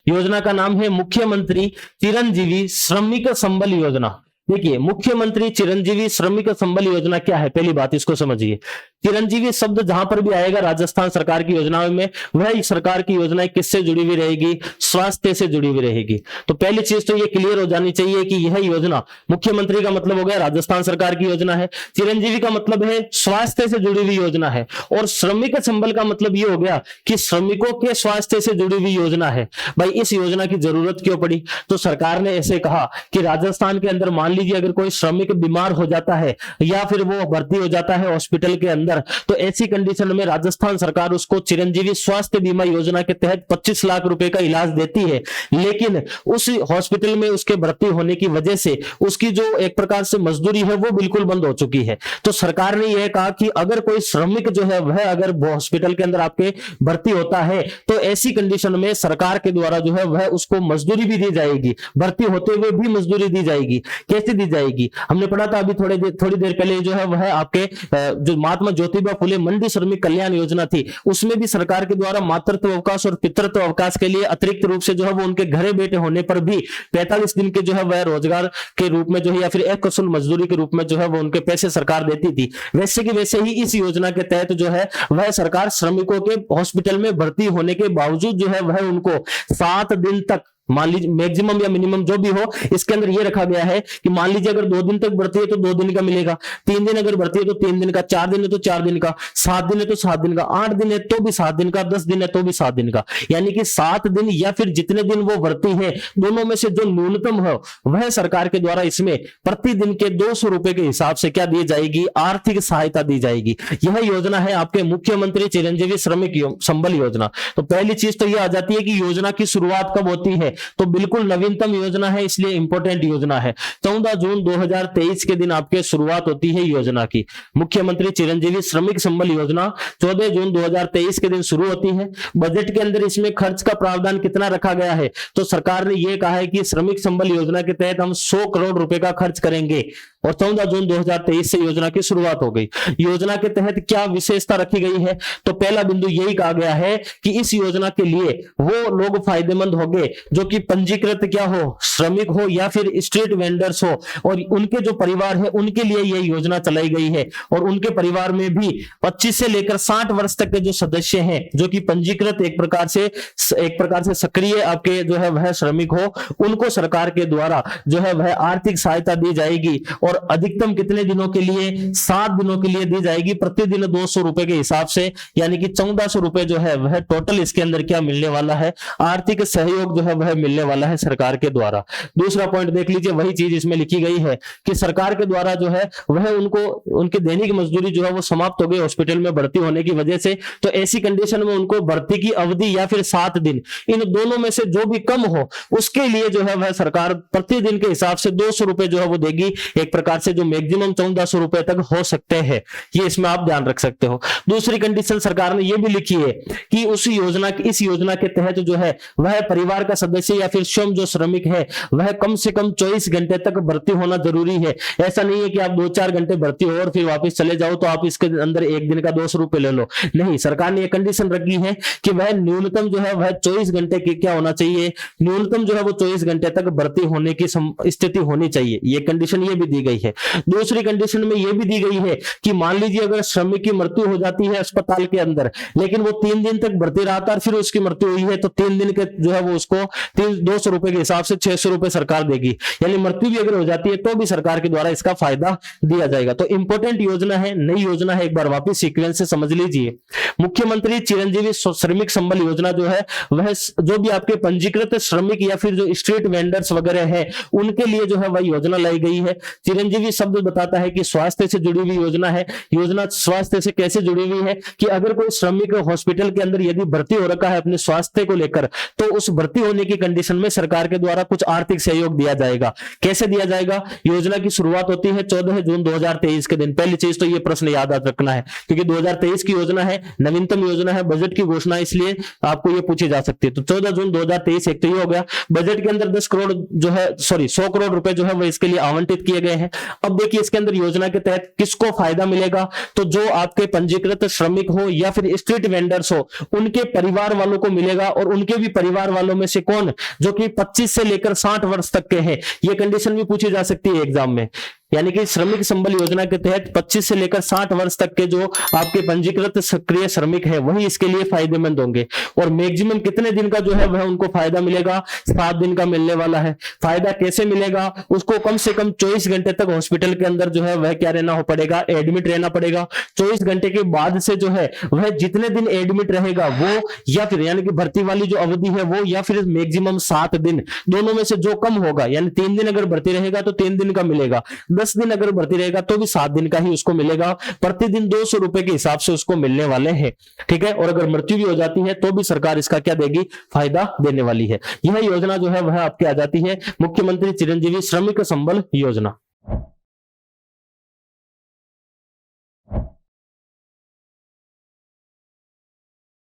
योजना का नाम है मुख्यमंत्री चिरंजीवी श्रमिक संबल योजना। देखिए, मुख्यमंत्री चिरंजीवी श्रमिक संबल योजना क्या है, पहली बात इसको समझिए। चिरंजीवी शब्द जहां पर भी आएगा राजस्थान सरकार की योजनाओं में, वह सरकार की योजनाएं किससे जुड़ी हुई रहेगी, स्वास्थ्य से जुड़ी हुई रहेगी। तो पहली चीज तो ये क्लियर हो जानी चाहिए कि यह योजना, मुख्यमंत्री का मतलब हो गया राजस्थान सरकार की योजना है, चिरंजीवी का मतलब है स्वास्थ्य से जुड़ी हुई योजना है, और श्रमिक संबल का मतलब ये हो गया कि श्रमिकों के स्वास्थ्य से जुड़ी हुई योजना है। भाई इस योजना की जरूरत क्यों पड़ी, तो सरकार ने ऐसे कहा कि राजस्थान के अंदर मान लीजिए अगर कोई श्रमिक बीमार हो जाता है या फिर वो भर्ती हो जाता है हॉस्पिटल के अंदर, तो ऐसी कंडीशन में राजस्थान सरकार उसको चिरंजीवी स्वास्थ्य बीमा योजना के तहत 25 लाख रुपए का इलाज देती है। लेकिन उस हॉस्पिटल में उसके भर्ती होने की वजह से उसकी जो एक प्रकार से मजदूरी है वो बिल्कुल बंद हो चुकी है। तो सरकार ने यह कहा कि अगर कोई श्रमिक जो है वह अगर हॉस्पिटल के अंदर आपके भर्ती होता है तो ऐसी कंडीशन में सरकार के द्वारा जो है वह उसको मजदूरी भी दी जाएगी, भर्ती होते हुए भी मजदूरी दी जाएगी। कैसे दी जाएगी, हमने पढ़ा था अभी थोड़ी देर पहले जो है वह आपके जो महात्मा ज्योतिबा फुले मंडी श्रमिक कल्याण योजना थी, उसमें भी सरकार के द्वारा मातृत्व अवकाश और पितृत्व अवकाश के लिए अतिरिक्त रूप से जो है वो उनके घरे बैठे होने पर भी 45 दिन के जो है वह रोजगार के रूप में जो है या फिर एक कौशल मजदूरी के रूप में जो है वो उनके पैसे सरकार देती थी। वैसे की वैसे ही इस योजना के तहत जो है वह सरकार श्रमिकों के हॉस्पिटल में भर्ती होने के बावजूद जो है वह उनको 7 दिन तक, मान लीजिए मैक्सिमम या मिनिमम जो भी हो, इसके अंदर ये रखा गया है कि मान लीजिए अगर 2 दिन तक भर्ती है तो 2 दिन का मिलेगा, 3 दिन अगर भर्ती है तो 3 दिन का, 4 दिन है तो 4 दिन का, 7 दिन है तो 7 दिन का, 8 दिन है तो भी 7 दिन का, 10 दिन है तो भी 7 दिन का, यानी कि 7 दिन या फिर जितने दिन वो भर्ती है दोनों में से जो न्यूनतम हो वह सरकार के द्वारा इसमें प्रति दिन के 200 रुपए के हिसाब से क्या दी जाएगी, आर्थिक सहायता दी जाएगी। यह योजना है आपके मुख्यमंत्री चिरंजीवी श्रमिक संबल योजना। तो पहली चीज तो यह आ जाती है कि योजना की शुरुआत कब होती है, तो बिल्कुल नवीनतम योजना है इसलिए इंपॉर्टेंट योजना है। 14 जून 2023 के दिन आपके शुरुआत होती है योजना की। मुख्यमंत्री चिरंजीवी श्रमिक संबल योजना 14 जून 2023 के दिन शुरू होती है। बजट के अंदर इसमें खर्च का प्रावधान कितना रखा गया है, तो सरकार ने यह कहा है कि श्रमिक संबल योजना के तहत हम 100 करोड़ रुपए का खर्च करेंगे, और 14 जून 2023 से योजना की शुरुआत हो गई। योजना के तहत क्या विशेषता रखी गई है, तो पहला बिंदु यही कहा गया है कि इस योजना के लिए वो लोग फायदेमंद होंगे जो कि पंजीकृत क्या हो, श्रमिक हो या फिर स्ट्रीट वेंडर्स हो, और उनके जो परिवार है उनके लिए यह योजना चलाई गई है। और उनके परिवार में भी 25 से लेकर 60 वर्ष तक के जो सदस्य हैं जो कि पंजीकृत एक प्रकार से सक्रिय आपके जो है वह श्रमिक हो, उनको सरकार के द्वारा जो है वह आर्थिक सहायता दी जाएगी, और अधिकतम कितने दिनों के लिए, 7 दिनों के लिए दी जाएगी, प्रतिदिन 200 रुपए के हिसाब से, यानी कि 1400 रुपए जो है वह टोटल इसके अंदर क्या मिलने वाला है, आर्थिक सहयोग जो है वह मिलने वाला है सरकार के द्वारा। दूसरा पॉइंट देख लीजिए, वही चीज इसमें लिखी गई है कि सरकार के द्वारा जो है वह उनको उनकी दैनिक मजदूरी जो है वो समाप्त हो गई हॉस्पिटल में भर्ती होने की वजह से, तो ऐसी कंडीशन में उनको भर्ती की अवधि या फिर 7 दिन, इन दोनों में से जो भी कम हो उसके लिए जो है वह सरकार प्रतिदिन के हिसाब से 200 रुपए जो है वो देगी, एक प्रकार से जो मैक्सिमम 1400 रुपए तक हो सकते हैं। ये इसमें आप ध्यान रख सकते हो। दूसरी कंडीशन सरकार ने यह भी लिखी है कि इस योजना के तहत जो है वह परिवार का सदस्य या फिर स्वयं जो श्रमिक है वह कम से कम 24 घंटे तक भर्ती होना जरूरी है। ऐसा नहीं है कि आप 2-4 घंटे भर्ती हो और फिर वापस चले जाओ तो आप इसके अंदर एक दिन का 200 रुपए ले लो, नहीं, सरकार ने यह कंडीशन रखी है कि वह न्यूनतम जो है वह 24 घंटे की क्या होना चाहिए, न्यूनतम जो है वो 24 घंटे तक भर्ती होने की स्थिति होनी चाहिए। ये कंडीशन ये भी दी गई है। दूसरी कंडीशन में यह भी दी गई है कि मान लीजिए अगर श्रमिक की मृत्यु हो जाती है अस्पताल के अंदर, लेकिन वो 3 दिन तक भर्ती रहा था और फिर उसकी मृत्यु हुई है, तो 3 दिन के जो है वो उसको 200 रुपए के हिसाब से 600 रुपए सरकार देगी, यानी मृत्यु भी अगर हो जाती है तो भी सरकार के द्वारा इसका फायदा दिया जाएगा। तो इंपॉर्टेंट योजना है, नई योजना है, एक बार वापिस सीक्वेंस से समझ लीजिए। मुख्यमंत्री चिरंजीवी श्रमिक संबल योजना जो है वह जो भी आपके पंजीकृत श्रमिक या फिर जो स्ट्रीट वेंडर्स वगैरह है उनके लिए जो है वह योजना लाई गई है। चिरंजीवी शब्द बताता है कि स्वास्थ्य से जुड़ी हुई योजना है। योजना स्वास्थ्य से कैसे जुड़ी हुई है कि अगर कोई श्रमिक हॉस्पिटल के अंदर यदि भर्ती हो रखा है अपने स्वास्थ्य को लेकर, तो उस भर्ती होने की कंडीशन में सरकार के द्वारा कुछ आर्थिक सहयोग दिया जाएगा। कैसे दिया जाएगा? योजना की शुरुआत होती है 14 जून 2023 के दिन। पहली चीज तो ये प्रश्न याद रखना है क्योंकि 2023 की योजना है, नवीनतम योजना है, बजट की घोषणा, इसलिए आपको ये पूछी जा सकती है। तो 14 जून 2023 एक तो ये हो गया। बजट के अंदर 100 करोड़ रुपए जो है वो इसके लिए आवंटित किए गए हैं। है। अब देखिए इसके अंदर योजना के तहत किसको फायदा मिलेगा, तो जो आपके पंजीकृत श्रमिक हो या फिर स्ट्रीट वेंडर्स हो उनके परिवार वालों को मिलेगा, और उनके भी परिवार वालों में से कौन, जो कि 25 से लेकर 60 वर्ष तक के हैं। ये कंडीशन भी पूछी जा सकती है एग्जाम में, यानी कि श्रमिक संबल योजना के तहत 25 से लेकर 60 वर्ष तक के जो आपके पंजीकृत सक्रिय श्रमिक है वही इसके लिए फायदेमंद होंगे। और मैक्सिमम कितने दिन का जो है वह उनको फायदा मिलेगा, 7 दिन का मिलने वाला है। फायदा कैसे मिलेगा, उसको कम से कम 24 घंटे तक हॉस्पिटल के अंदर जो है वह क्या रहना हो पड़ेगा, एडमिट रहना पड़ेगा। 24 घंटे के बाद से जो है वह जितने दिन एडमिट रहेगा वो, या फिर यानी कि भर्ती वाली जो अवधि है वो, या फिर मैक्सिमम 7 दिन, दोनों में से जो कम होगा, यानी 3 दिन अगर भर्ती रहेगा तो 3 दिन का मिलेगा, 10 दिन अगर भर्ती रहेगा तो भी 7 दिन का ही उसको मिलेगा। प्रतिदिन 200 रुपए के हिसाब से उसको मिलने वाले हैं, ठीक है। और अगर मृत्यु भी हो जाती है तो भी सरकार इसका क्या देगी, फायदा देने वाली है। यह योजना जो है वह आपके आ जाती है मुख्यमंत्री चिरंजीवी श्रमिक संबल योजना।